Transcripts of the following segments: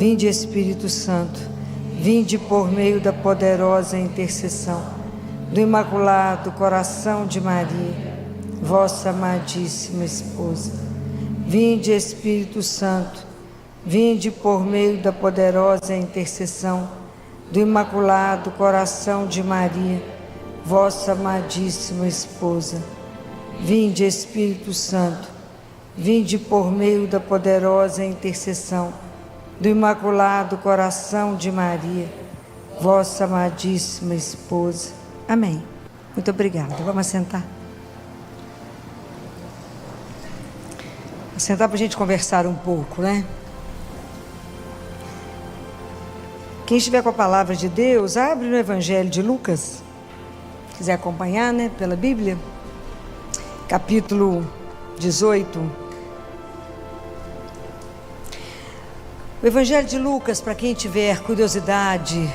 Vinde, Espírito Santo, vinde por meio da poderosa intercessão do Imaculado Coração de Maria, vossa amadíssima esposa. Vinde, Espírito Santo, vinde por meio da poderosa intercessão do Imaculado Coração de Maria, vossa amadíssima esposa. Vinde, Espírito Santo, vinde por meio da poderosa intercessão do Imaculado Coração de Maria, vossa amadíssima esposa. Amém. Muito obrigada. Vamos sentar. Vamos sentar para a gente conversar um pouco, né? Quem estiver com a palavra de Deus, abre no Evangelho de Lucas. Quiser acompanhar, né, pela Bíblia. Capítulo 18. O Evangelho de Lucas, para quem tiver curiosidade,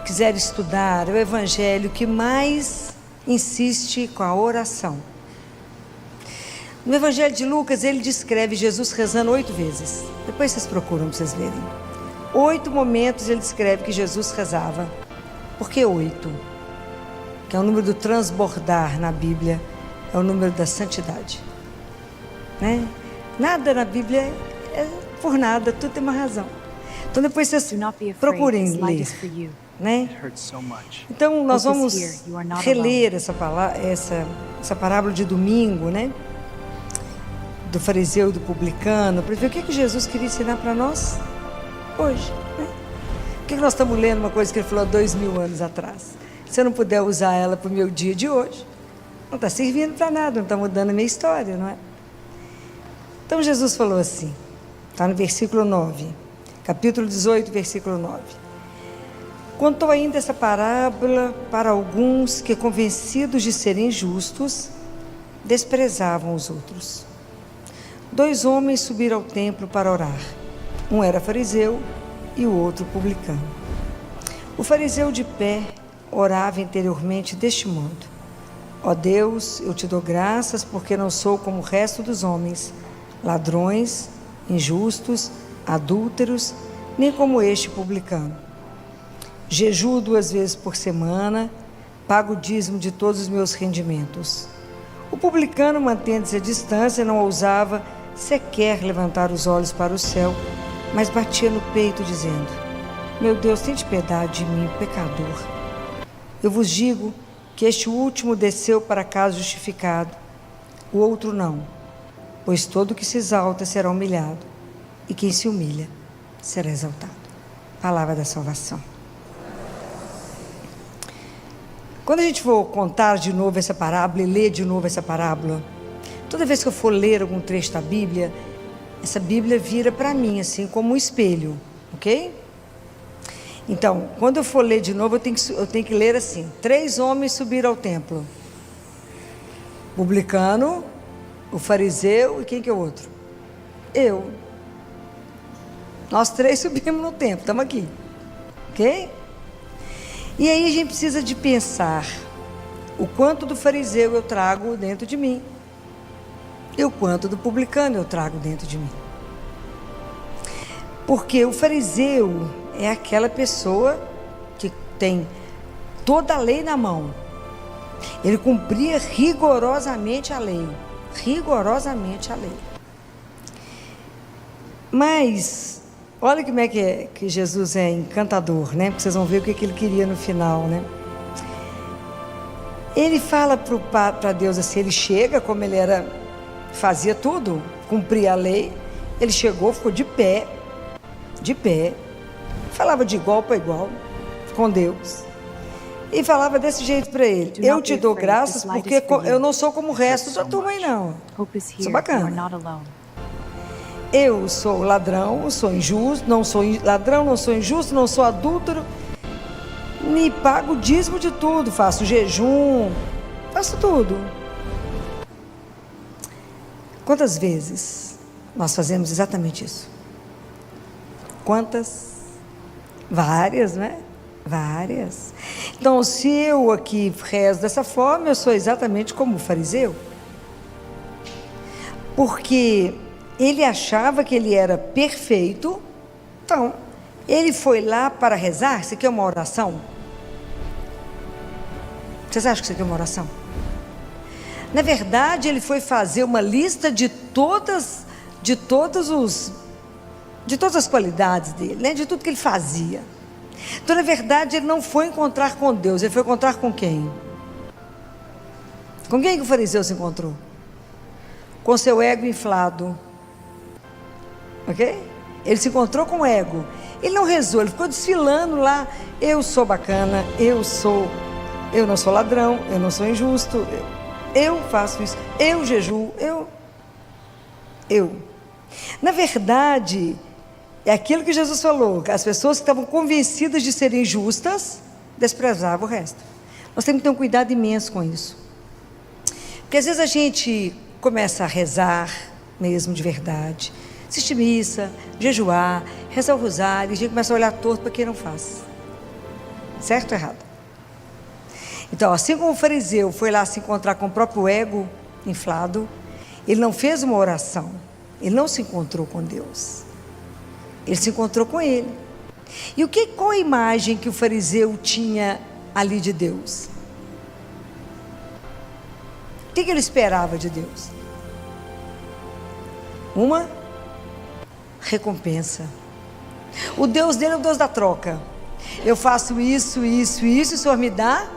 quiser estudar, é o Evangelho que mais insiste com a oração. No Evangelho de Lucas, ele descreve Jesus rezando 8 vezes. Depois vocês procuram para vocês verem. 8 momentos ele descreve que Jesus rezava. Por que 8? Que é o número do transbordar na Bíblia, é o número da santidade. Né? Nada na Bíblia é por nada, tudo tem uma razão. Então depois vocês procurem ler. Né? Então nós vamos reler essa parábola de domingo, né? Do fariseu e do publicano, para ver o que Jesus queria ensinar para nós hoje. Né? Por que nós estamos lendo uma coisa que ele falou há 2000 anos atrás? Se eu não puder usar ela para o meu dia de hoje, não está servindo para nada, não está mudando a minha história, não é? Então Jesus falou assim, está no versículo 9, capítulo 18, versículo 9. Contou ainda essa parábola para alguns que, convencidos de serem justos, desprezavam os outros. 2 homens subiram ao templo para orar. Um era fariseu e o outro publicano. O fariseu de pé orava interiormente deste modo: ó Deus, eu te dou graças porque não sou como o resto dos homens, ladrões, injustos, adúlteros, nem como este publicano. Jejuo 2 vezes por semana, pago o dízimo de todos os meus rendimentos. O publicano, mantendo-se à distância, não ousava sequer levantar os olhos para o céu, mas batia no peito, dizendo: meu Deus, tente piedade de mim, pecador. Eu vos digo que este último desceu para casa justificado, o outro não, pois todo que se exalta será humilhado, e quem se humilha será exaltado. Palavra da salvação. Quando a gente for contar de novo essa parábola e ler de novo essa parábola, toda vez que eu for ler algum trecho da Bíblia, essa Bíblia vira para mim assim como um espelho, ok? Então, quando eu for ler de novo, eu tenho que ler assim: 3 homens subiram ao templo. O publicano, o fariseu e quem que é o outro? Eu. Nós 3 subimos no templo, estamos aqui, ok? E aí a gente precisa de pensar o quanto do fariseu eu trago dentro de mim e o quanto do publicano eu trago dentro de mim. Porque o fariseu é aquela pessoa que tem toda a lei na mão. Ele cumpria rigorosamente a lei. Rigorosamente a lei. Mas olha como é que Jesus é encantador, né? Porque vocês vão ver o que ele queria no final, né? Ele fala para Deus assim, ele chega, como ele era, fazia tudo, cumpria a lei. Ele chegou, ficou de pé, falava de igual para igual com Deus. E falava desse jeito para ele: eu te dou graças porque eu não sou como o resto da turma aí não. Sou bacana. Eu sou ladrão, sou injusto, não sou ladrão, não sou injusto, não sou adúltero, me pago o dízimo de tudo, faço jejum, faço tudo. Quantas vezes nós fazemos exatamente isso? Quantas? Várias, né? Várias. Então, se eu aqui rezo dessa forma, eu sou exatamente como o fariseu. Porque ele achava que ele era perfeito, Então, ele foi lá para rezar. Isso aqui é uma oração? Vocês acham que isso aqui é uma oração? Na verdade, ele foi fazer uma lista de todas as qualidades dele, né? De tudo que ele fazia. Então, na verdade, ele não foi encontrar com Deus. Ele foi encontrar com quem? Com quem que o fariseu se encontrou? Com seu ego inflado. Ok? Ele se encontrou com o ego. Ele não rezou, ele ficou desfilando lá. Eu sou bacana, eu não sou ladrão, eu não sou injusto, eu faço isso, eu jejuo, eu. Na verdade, é aquilo que Jesus falou, que as pessoas que estavam convencidas de serem justas, desprezavam o resto. Nós temos que ter um cuidado imenso com isso. Porque às vezes a gente começa a rezar mesmo de verdade, assistir missa, jejuar, rezar o rosário, e a gente começa a olhar torto para quem não faz. Certo ou errado? Então, assim como o fariseu foi lá se encontrar com o próprio ego inflado, ele não fez uma oração, ele não se encontrou com Deus, ele se encontrou com ele. E qual a imagem que o fariseu tinha ali de Deus? O que ele esperava de Deus? Uma recompensa. O Deus dele é o Deus da troca. Eu faço isso, isso, isso, e o Senhor me dá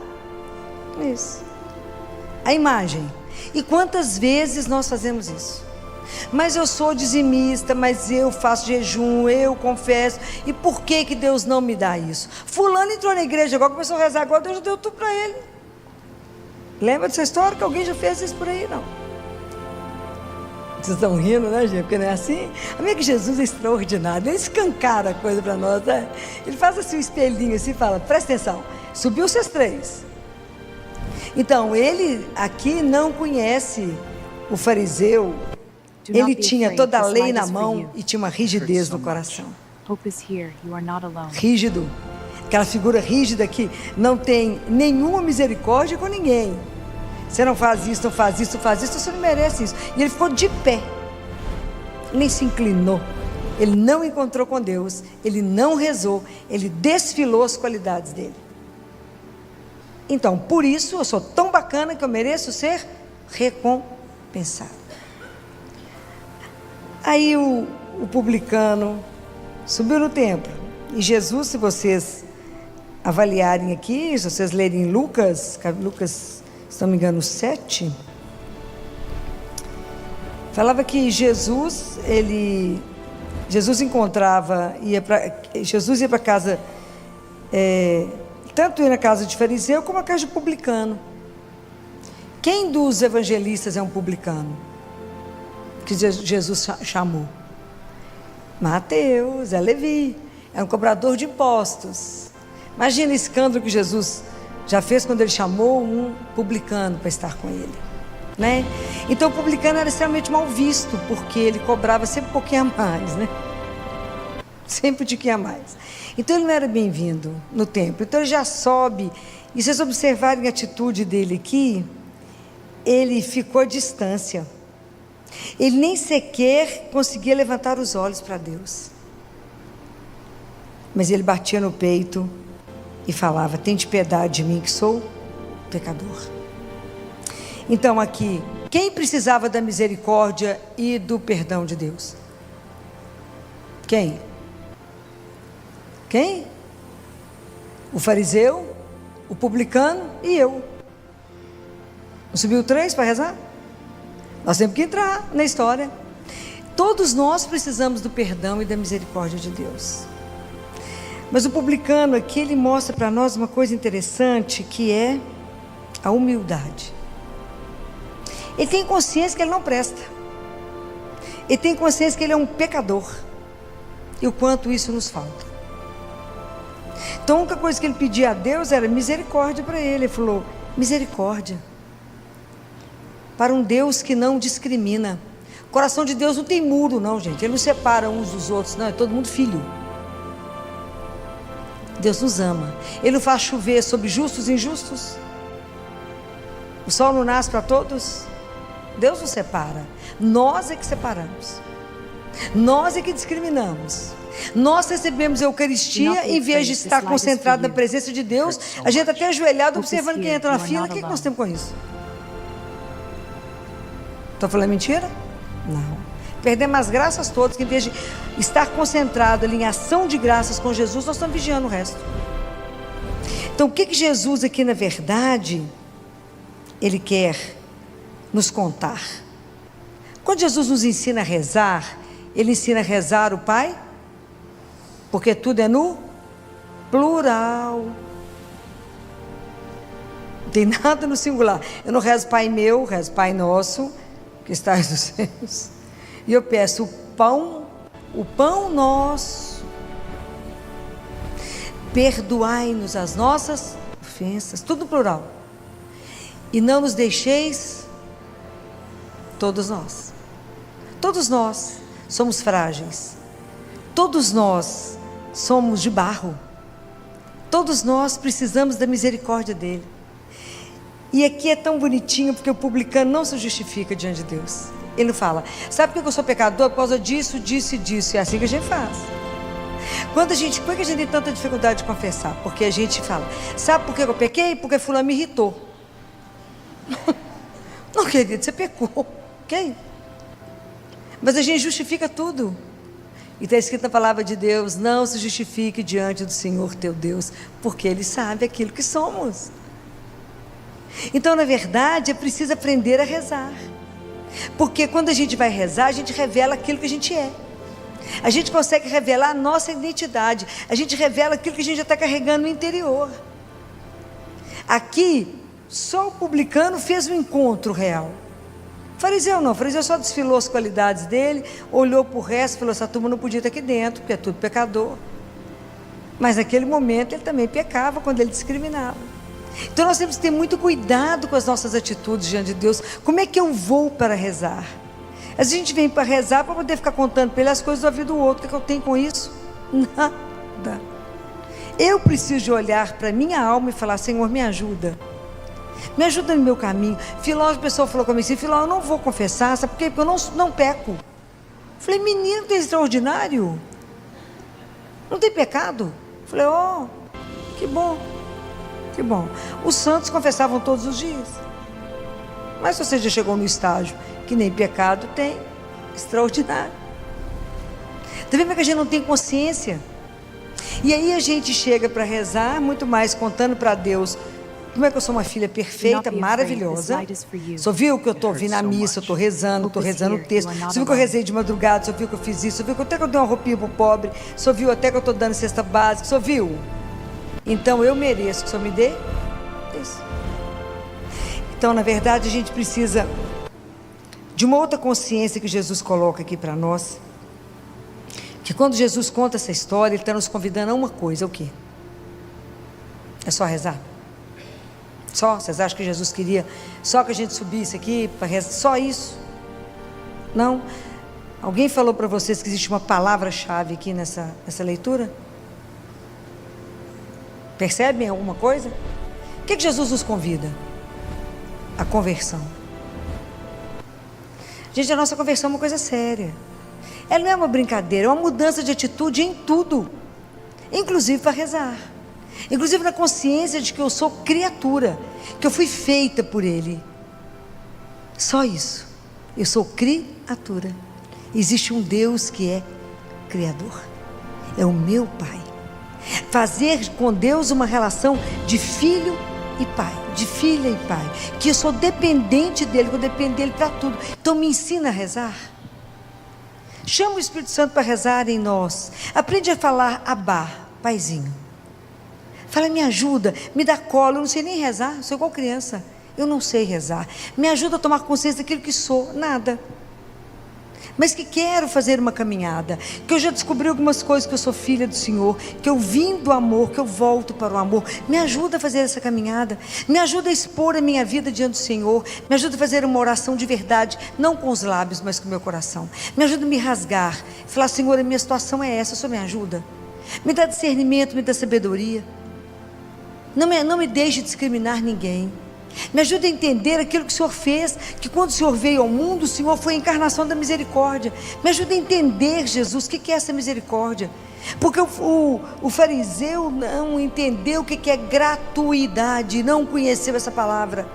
isso. A imagem. E quantas vezes nós fazemos isso? Mas eu sou dizimista, mas eu faço jejum, eu confesso. E por que Deus não me dá isso? Fulano entrou na igreja agora, começou a rezar agora, Deus já deu tudo para ele. Lembra dessa história que alguém já fez isso por aí? Não. Vocês estão rindo, né, gente? Porque não é assim? Amigo, Jesus é extraordinário. Ele escancara a coisa para nós, né? Ele faz assim um espelhinho assim e fala, presta atenção, subiu vocês três. Então, ele aqui não conhece o fariseu. Ele tinha toda a lei na mão e tinha uma rigidez no coração. Rígido. Aquela figura rígida que não tem nenhuma misericórdia com ninguém. Você não faz isso, não faz isso, faz isso, você não merece isso. E ele ficou de pé, nem se inclinou. Ele não encontrou com Deus, ele não rezou, ele desfilou as qualidades dele. Então, por isso, eu sou tão bacana que eu mereço ser recompensado. Aí o publicano subiu no templo. E Jesus, se vocês avaliarem aqui, se vocês lerem Lucas, se não me engano, 7, falava que Jesus ia para casa, tanto ia na casa de fariseu como na casa de publicano. Quem dos evangelistas é um publicano que Jesus chamou? Mateus, é Levi, é um cobrador de impostos. Imagina o escândalo que Jesus já fez quando ele chamou um publicano para estar com ele, né? Então o publicano era extremamente mal visto, porque ele cobrava sempre um pouquinho a mais, né? Sempre um tiquinho a mais. Então ele não era bem-vindo no templo. Então ele já sobe, e se vocês observarem a atitude dele aqui, ele ficou à distância. Ele nem sequer conseguia levantar os olhos para Deus. Mas ele batia no peito e falava, tende piedade de mim que sou pecador. Então aqui, quem precisava da misericórdia e do perdão de Deus? Quem? O fariseu, o publicano e eu. Não subiu 3 para rezar? Nós temos que entrar na história. Todos nós precisamos do perdão e da misericórdia de Deus. Mas o publicano aqui, ele mostra para nós uma coisa interessante, que é a humildade. Ele tem consciência que ele não presta. Ele tem consciência que ele é um pecador. E o quanto isso nos falta. Então a única coisa que ele pedia a Deus era misericórdia para ele. Ele falou, misericórdia. Para um Deus que não discrimina. O coração de Deus não tem muro não, gente. Ele não separa uns dos outros, não. É todo mundo filho. Deus nos ama. Ele não faz chover sobre justos e injustos. O sol não nasce para todos. Deus nos separa. Nós é que separamos. Nós é que discriminamos. Nós recebemos a Eucaristia, em vez de estar concentrado na presença de Deus, a gente até ajoelhado observando quem entra na fila. O que nós temos com isso? Estou falando mentira? Não. Perdemos as graças todas, que em vez de estar concentrado ali em ação de graças com Jesus, nós estamos vigiando o resto. Então, o que Jesus aqui, na verdade, Ele quer nos contar? Quando Jesus nos ensina a rezar, Ele ensina a rezar o Pai, porque tudo é no plural. Não tem nada no singular. Eu não rezo Pai meu, rezo Pai nosso, que estás nos céus. E eu peço o pão nosso. Perdoai-nos as nossas ofensas, tudo no plural. E não nos deixeis, todos nós somos frágeis. Todos nós somos de barro. Todos nós precisamos da misericórdia dele. E aqui é tão bonitinho, porque o publicano não se justifica diante de Deus. Ele fala, sabe por que eu sou pecador? Por causa disso, disso e disso. É assim que a gente faz. Por que a gente tem tanta dificuldade de confessar? Porque a gente fala, sabe por que eu pequei? Porque fulano me irritou. Não, querido, você pecou, ok? Mas a gente justifica tudo. E está escrito na palavra de Deus, não se justifique diante do Senhor teu Deus, porque Ele sabe aquilo que somos. Então, na verdade, é preciso aprender a rezar. Porque quando a gente vai rezar, a gente revela aquilo que a gente é. A gente consegue revelar a nossa identidade. A gente revela aquilo que a gente já está carregando no interior. Aqui, só o publicano fez um encontro real. Fariseu não, fariseu só desfilou as qualidades dele, olhou para o resto e falou, essa turma não podia estar aqui dentro, porque é tudo pecador. Mas naquele momento ele também pecava quando ele discriminava. Então nós temos que ter muito cuidado com as nossas atitudes diante de Deus. Como é que eu vou para rezar? A gente vem para rezar para poder ficar contando para ele as coisas da vida do outro. O que eu tenho com isso? Nada. Eu preciso de olhar para a minha alma e falar, Senhor, me ajuda. Me ajuda no meu caminho. Filó, a pessoa falou comigo assim, Filó, eu não vou confessar, sabe por quê? Porque eu não peco. Falei, menino, não tem extraordinário? Não tem pecado? Falei, que bom. Que bom. Os santos confessavam todos os dias. Mas se você já chegou no estágio que nem pecado tem, extraordinário. Também porque a gente não tem consciência. E aí a gente chega para rezar, muito mais contando para Deus como é que eu sou uma filha perfeita, maravilhosa. Só viu que eu estou vindo à missa, eu estou rezando o texto. Só viu que eu rezei de madrugada, só viu que eu fiz isso, só viu que até que eu dei uma roupinha para o pobre, só viu até que eu estou dando cesta básica, só viu? Então eu mereço que o Senhor me dê isso. Então, na verdade, a gente precisa de uma outra consciência que Jesus coloca aqui para nós. Que quando Jesus conta essa história, Ele está nos convidando a uma coisa, o quê? É só rezar? Só? Vocês acham que Jesus queria só que a gente subisse aqui para rezar? Só isso? Não? Alguém falou para vocês que existe uma palavra-chave aqui nessa leitura? Percebem alguma coisa? O que Jesus nos convida? A conversão. Gente, a nossa conversão é uma coisa séria. Ela não é uma brincadeira, é uma mudança de atitude em tudo. Inclusive para rezar. Inclusive na consciência de que eu sou criatura, que eu fui feita por Ele. Só isso. Eu sou criatura. Existe um Deus que é Criador. É o meu Pai. Fazer com Deus uma relação de filho e pai, de filha e pai, que eu sou dependente dele, que eu dependo dele para tudo. Então me ensina a rezar. Chama o Espírito Santo para rezar em nós. Aprende a falar Abá, Paizinho. Fala, me ajuda, me dá colo. Eu não sei nem rezar, sou igual criança. Eu não sei rezar. Me ajuda a tomar consciência daquilo que sou, nada. Mas que quero fazer uma caminhada, que eu já descobri algumas coisas, que eu sou filha do Senhor, que eu vim do amor, que eu volto para o amor. Me ajuda a fazer essa caminhada, me ajuda a expor a minha vida diante do Senhor, me ajuda a fazer uma oração de verdade, não com os lábios, mas com o meu coração. Me ajuda a me rasgar, falar, Senhor, a minha situação é essa, o Senhor me ajuda. Me dá discernimento, me dá sabedoria. Não me deixe discriminar ninguém. Me ajuda a entender aquilo que o Senhor fez, que quando o Senhor veio ao mundo, o Senhor foi a encarnação da misericórdia. Me ajuda a entender, Jesus, o que é essa misericórdia. Porque o fariseu não entendeu o que é gratuidade, não conheceu essa palavra.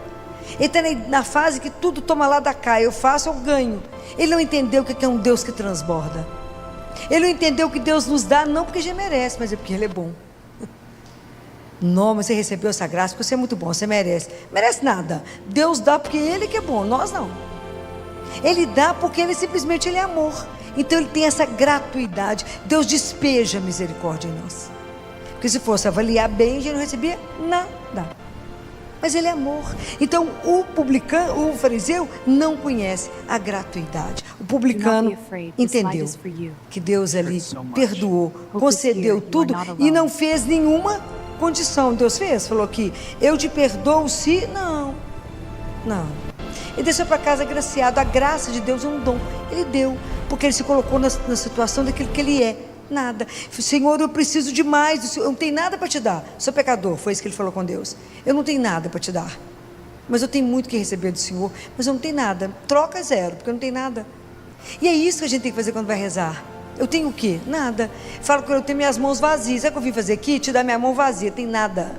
Ele está na fase que tudo toma lá da cá, eu faço, eu ganho. Ele não entendeu o que é um Deus que transborda. Ele não entendeu que Deus nos dá, não porque já merece, mas é porque Ele é bom. Não, mas você recebeu essa graça porque você é muito bom, você merece. Merece nada. Deus dá porque Ele que é bom, nós não. Ele dá porque Ele é amor. Então Ele tem essa gratuidade. Deus despeja misericórdia em nós. Porque se fosse avaliar bem, a gente não recebia nada. Mas Ele é amor. Então o fariseu não conhece a gratuidade. O publicano entendeu que Deus ali perdoou, concedeu tudo e não fez nenhuma condição. Deus fez? Falou que eu te perdoo se... Não. Ele desceu para casa agraciado. A graça de Deus é um dom. Ele deu, porque Ele se colocou na situação daquilo que Ele é. Nada. Senhor, eu preciso de mais. Eu não tenho nada para te dar. Sou pecador. Foi isso que ele falou com Deus. Eu não tenho nada para te dar. Mas eu tenho muito que receber do Senhor. Mas eu não tenho nada. Troca zero, porque eu não tenho nada. E é isso que a gente tem que fazer quando vai rezar. Eu tenho o quê? Nada. Falo que eu tenho minhas mãos vazias. Sabe o que eu vim fazer aqui? Te dar minha mão vazia. Tem nada.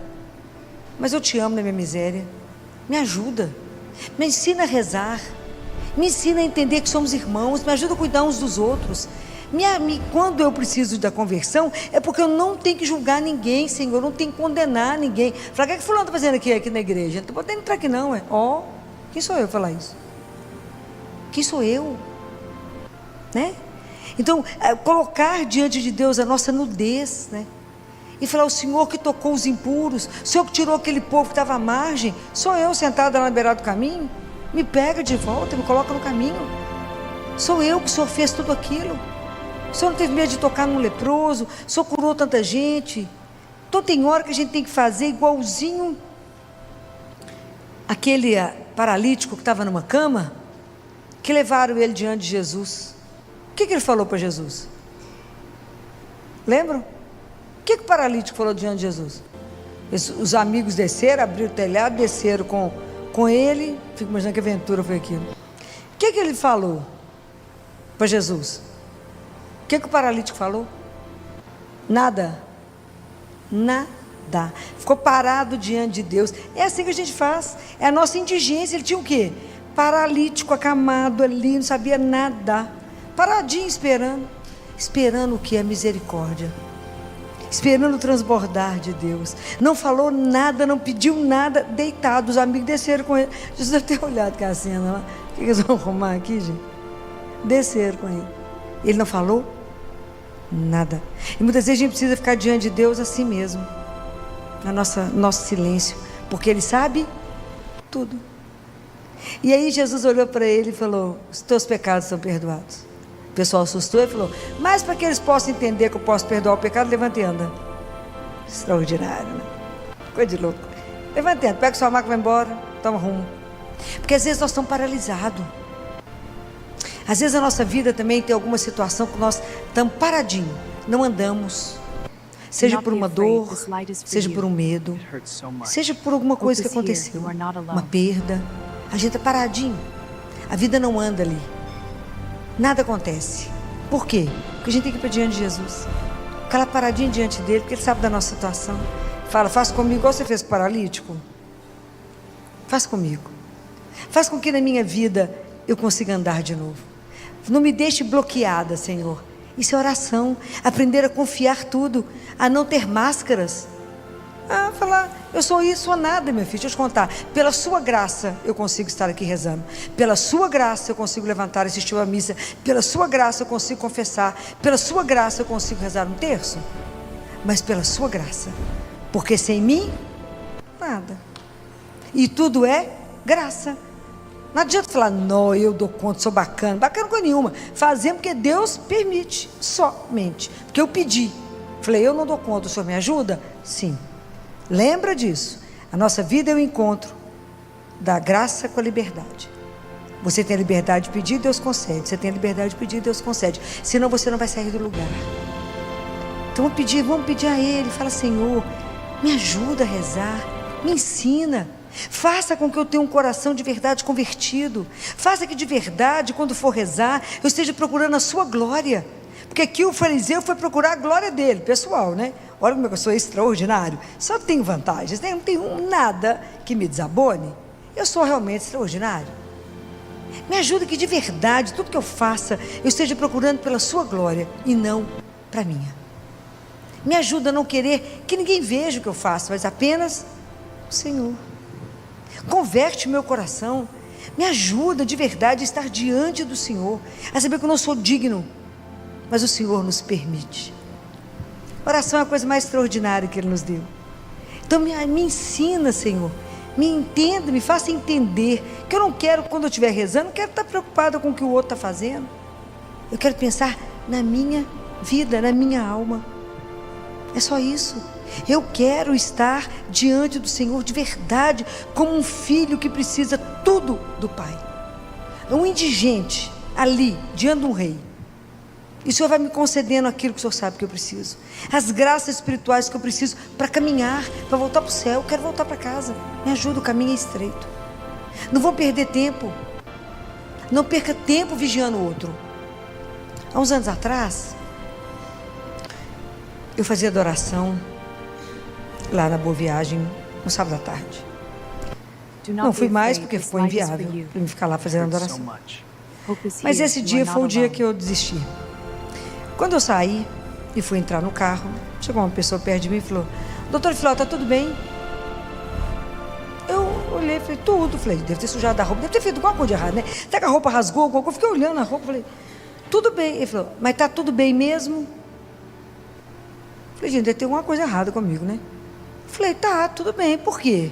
Mas eu te amo na minha miséria. Me ajuda. Me ensina a rezar. Me ensina a entender que somos irmãos. Me ajuda a cuidar uns dos outros. Quando eu preciso da conversão, é porque eu não tenho que julgar ninguém, Senhor, eu não tenho que condenar ninguém. Fala, o que fulano está fazendo aqui na igreja? Não estou podendo entrar aqui não, quem sou eu falar isso? Quem sou eu? Né? Então, colocar diante de Deus a nossa nudez, né? E falar, o Senhor que tocou os impuros, o Senhor que tirou aquele povo que estava à margem, sou eu sentada lá na beirada do caminho, me pega de volta, me coloca no caminho. Sou eu que o Senhor fez tudo aquilo. O Senhor não teve medo de tocar num leproso, o Senhor curou tanta gente. Então tem hora que a gente tem que fazer igualzinho aquele paralítico que estava numa cama, que levaram ele diante de Jesus. O que ele falou para Jesus? Lembram? O que o paralítico falou diante de Jesus? Os amigos desceram, abriram o telhado, desceram com ele. Fico imaginando que aventura foi aquilo. O que ele falou para Jesus? O que o paralítico falou? Nada. Ficou parado diante de Deus. É assim que a gente faz. É a nossa indigência. Ele tinha o quê? Paralítico, acamado ali, não sabia nada. Paradinho esperando. Esperando o que? A misericórdia. Esperando o transbordar de Deus. Não falou nada, não pediu nada, deitado. Os amigos desceram com ele. Jesus deve ter olhado com a cena lá. O que eles vão arrumar aqui, gente? Desceram com ele. Ele não falou nada. E muitas vezes a gente precisa ficar diante de Deus assim mesmo, no nosso silêncio, porque Ele sabe tudo. E aí Jesus olhou para ele e falou, os teus pecados são perdoados. O pessoal assustou e falou, mas para que eles possam entender que eu posso perdoar o pecado, levanta e anda. Extraordinário, né? Coisa de louco. Levanta e anda, pega sua maca e vai embora, toma rumo. Porque às vezes nós estamos paralisados. Às vezes a nossa vida também tem alguma situação que nós estamos paradinhos, não andamos. Seja por uma dor, seja por um medo, seja por alguma coisa que aconteceu, uma perda. A gente está paradinho. A vida não anda ali. Nada acontece. Por quê? Porque a gente tem que ir para diante de Jesus. Ficar paradinho diante dele, porque ele sabe da nossa situação. Fala, faça comigo igual você fez com o paralítico. Faça comigo. Faça com que na minha vida eu consiga andar de novo. Não me deixe bloqueada, Senhor. Isso é oração. Aprender a confiar tudo, a não ter máscaras. Falar, eu sou isso ou nada, meu filho. Deixa eu te contar. Pela sua graça eu consigo estar aqui rezando. Pela sua graça eu consigo levantar e assistir a missa. Pela sua graça eu consigo confessar. Pela sua graça eu consigo rezar um terço. Mas pela sua graça. Porque sem mim, nada. E tudo é graça. Não adianta falar, não, eu dou conta, sou bacana. Bacana coisa nenhuma. Fazemos porque Deus permite, somente. Porque eu pedi. Falei, eu não dou conta, o Senhor me ajuda? Sim. Lembra disso. A nossa vida é o encontro da graça com a liberdade. Você tem a liberdade de pedir, Deus concede. Você tem a liberdade de pedir, Deus concede. Senão você não vai sair do lugar. Então vamos pedir a Ele. Fala, Senhor, me ajuda a rezar. Me ensina. Faça com que eu tenha um coração de verdade convertido. Faça que de verdade, quando for rezar, eu esteja procurando a sua glória. Porque aqui o fariseu foi procurar a glória dele, pessoal, né? Olha como eu sou extraordinário. Só tenho vantagens, né? Não tenho nada que me desabone. Eu sou realmente extraordinário. Me ajuda que de verdade, tudo que eu faça, eu esteja procurando pela sua glória e não para a minha. Me ajuda a não querer que ninguém veja o que eu faço, mas apenas o Senhor. Converte o meu coração. Me ajuda de verdade a estar diante do Senhor, a saber que eu não sou digno, mas o Senhor nos permite. Oração é a coisa mais extraordinária que Ele nos deu. Então me ensina, Senhor, me entenda, me faça entender que eu não quero, quando eu estiver rezando, não quero estar preocupada com o que o outro está fazendo. Eu quero pensar na minha vida, na minha alma. É só isso. Eu quero estar diante do Senhor de verdade, como um filho que precisa tudo do Pai. Um indigente ali, diante de um rei. E o Senhor vai me concedendo aquilo que o Senhor sabe que eu preciso. As graças espirituais que eu preciso para caminhar, para voltar para o céu. Eu quero voltar para casa. Me ajuda, o caminho é estreito. Não vou perder tempo. Não perca tempo vigiando o outro. Há uns anos atrás, eu fazia adoração lá na Boa Viagem, no sábado à tarde. Não fui mais porque foi inviável para mim ficar lá fazendo adoração. Mas esse dia foi o dia que eu desisti. Quando eu saí e fui entrar no carro, chegou uma pessoa perto de mim e falou: doutor Filó, está tudo bem? Eu olhei e falei: tudo. Falei: deve ter sujado a roupa, deve ter feito alguma coisa de errado, né? Até que a roupa rasgou, alguma coisa. Eu fiquei olhando a roupa, falei: tudo bem. Ele falou: mas está tudo bem mesmo? Falei: gente, deve ter alguma coisa errada comigo, né? Falei: tá, tudo bem. Por quê?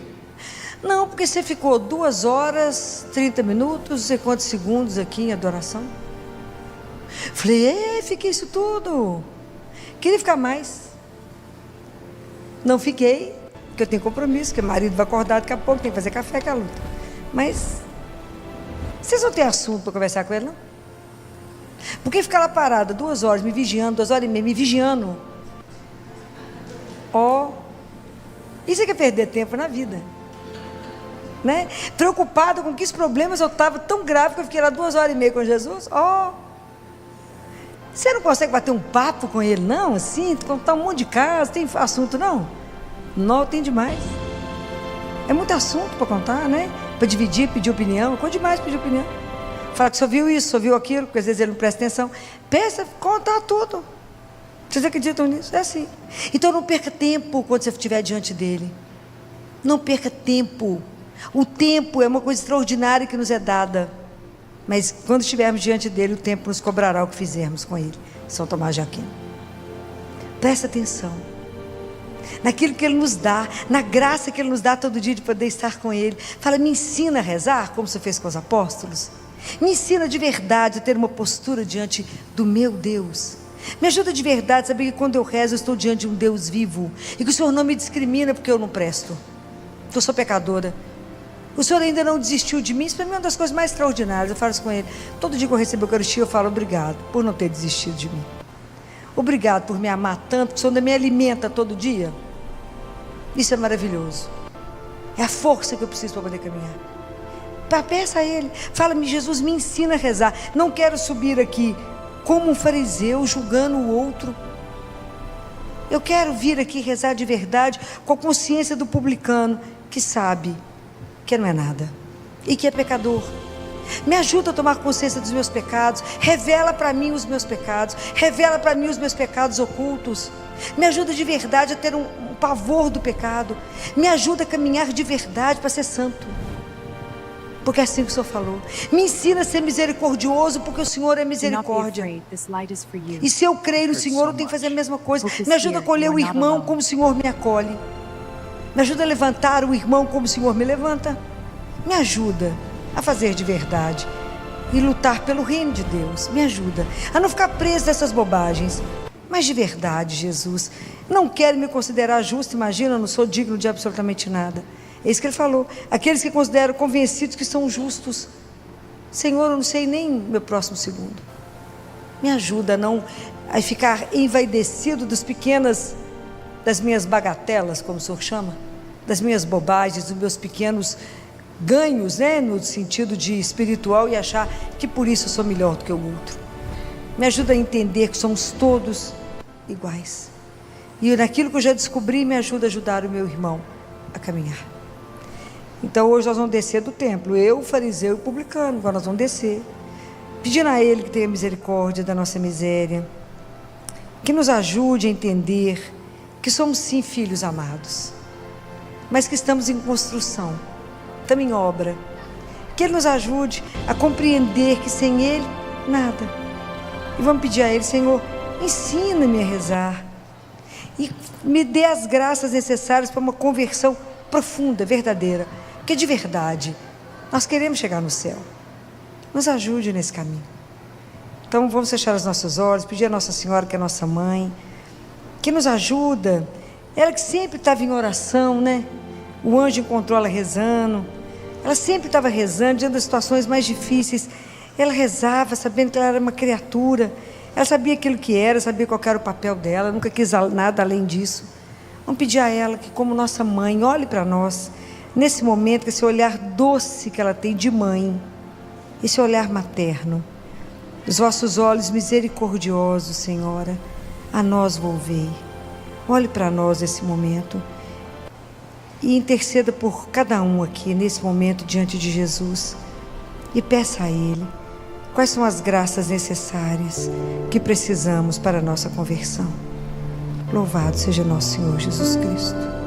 Não, porque você ficou 2 horas, 30 minutos, não sei quantos segundos aqui em adoração. Falei: fiquei isso tudo. Queria ficar mais. Não fiquei, porque eu tenho compromisso, porque o marido vai acordar daqui a pouco, tem que fazer café, que é a luta. Mas, vocês não têm assunto para conversar com ele, não? Porque ficar lá parada 2 horas, me vigiando, 2 horas e meia, me vigiando. Isso é que é perder tempo na vida. Né? Preocupado com que os problemas eu estava tão grave que eu fiquei lá 2 horas e meia com Jesus. Você não consegue bater um papo com ele, não? Assim, contar um monte de casos, tem assunto, não? Não, tem demais. É muito assunto para contar, né? Para dividir, pedir opinião. Quanto demais pedir opinião. Falar que só viu isso, só viu aquilo, porque às vezes ele não presta atenção. Pensa, contar tudo. Vocês acreditam nisso? É assim. Então não perca tempo quando você estiver diante dele. Não perca tempo. O tempo é uma coisa extraordinária que nos é dada. Mas quando estivermos diante dele, o tempo nos cobrará o que fizermos com ele. São Tomás de Aquino. Presta atenção naquilo que ele nos dá, na graça que ele nos dá todo dia de poder estar com ele. Fala: me ensina a rezar como você fez com os apóstolos. Me ensina de verdade a ter uma postura diante do meu Deus. Me ajuda de verdade a saber que quando eu rezo eu estou diante de um Deus vivo e que o Senhor não me discrimina porque eu não presto, que eu sou pecadora. O Senhor ainda não desistiu de mim. Isso para mim é uma das coisas mais extraordinárias. Eu falo isso com ele. Todo dia que eu recebo a Eucaristia eu falo: obrigado por não ter desistido de mim. Obrigado por me amar tanto, que o Senhor ainda me alimenta todo dia. Isso é maravilhoso. É a força que eu preciso para poder caminhar. Peça a Ele. Fala-me: Jesus, me ensina a rezar. Não quero subir aqui como um fariseu julgando o outro. Eu quero vir aqui rezar de verdade, com a consciência do publicano que sabe que não é nada e que é pecador. Me ajuda a tomar consciência dos meus pecados. Revela para mim os meus pecados. Revela para mim os meus pecados ocultos. Me ajuda de verdade a ter um pavor do pecado. Me ajuda a caminhar de verdade para ser santo, porque é assim que o Senhor falou. Me ensina a ser misericordioso, porque o Senhor é misericórdia. E se eu creio no Senhor, eu tenho que fazer a mesma coisa. Me ajuda a acolher o irmão como o Senhor me acolhe. Me ajuda a levantar o irmão como o Senhor me levanta. Me ajuda a fazer de verdade e lutar pelo reino de Deus. Me ajuda a não ficar preso nessas bobagens, mas de verdade, Jesus. Não quero me considerar justo, imagina, eu não sou digno de absolutamente nada. É isso que ele falou. Aqueles que consideram convencidos que são justos. Senhor, eu não sei nem meu próximo segundo. Me ajuda a não ficar envaidecido das minhas bagatelas, como o Senhor chama. das minhas bobagens, dos meus pequenos ganhos, né, no sentido de espiritual, e achar que por isso eu sou melhor do que o outro. Me ajuda a entender que somos todos iguais. E naquilo que eu já descobri, me ajuda a ajudar o meu irmão a caminhar. Então hoje nós vamos descer do templo, eu, o fariseu e o publicano, agora nós vamos descer, pedindo a Ele que tenha misericórdia da nossa miséria, que nos ajude a entender que somos sim filhos amados, mas que estamos em construção, estamos em obra. Que Ele nos ajude a compreender que sem Ele, nada. E vamos pedir a Ele: Senhor, ensina-me a rezar e me dê as graças necessárias para uma conversão profunda, verdadeira, porque de verdade nós queremos chegar no céu. Nos ajude nesse caminho. Então vamos fechar os nossos olhos, pedir a Nossa Senhora, que é a nossa mãe, que nos ajuda, ela que sempre estava em oração, né? O anjo encontrou ela rezando, ela sempre estava rezando diante das situações mais difíceis. Ela rezava sabendo que ela era uma criatura, ela sabia aquilo que era, sabia qual era o papel dela, nunca quis nada além disso. Vamos pedir a ela que, como nossa mãe, olhe para nós nesse momento, com esse olhar doce que ela tem de mãe, esse olhar materno. Os vossos olhos misericordiosos, Senhora, a nós volvei. Olhe para nós nesse momento e interceda por cada um aqui nesse momento diante de Jesus, e peça a Ele quais são as graças necessárias que precisamos para a nossa conversão. Louvado seja nosso Senhor Jesus Cristo.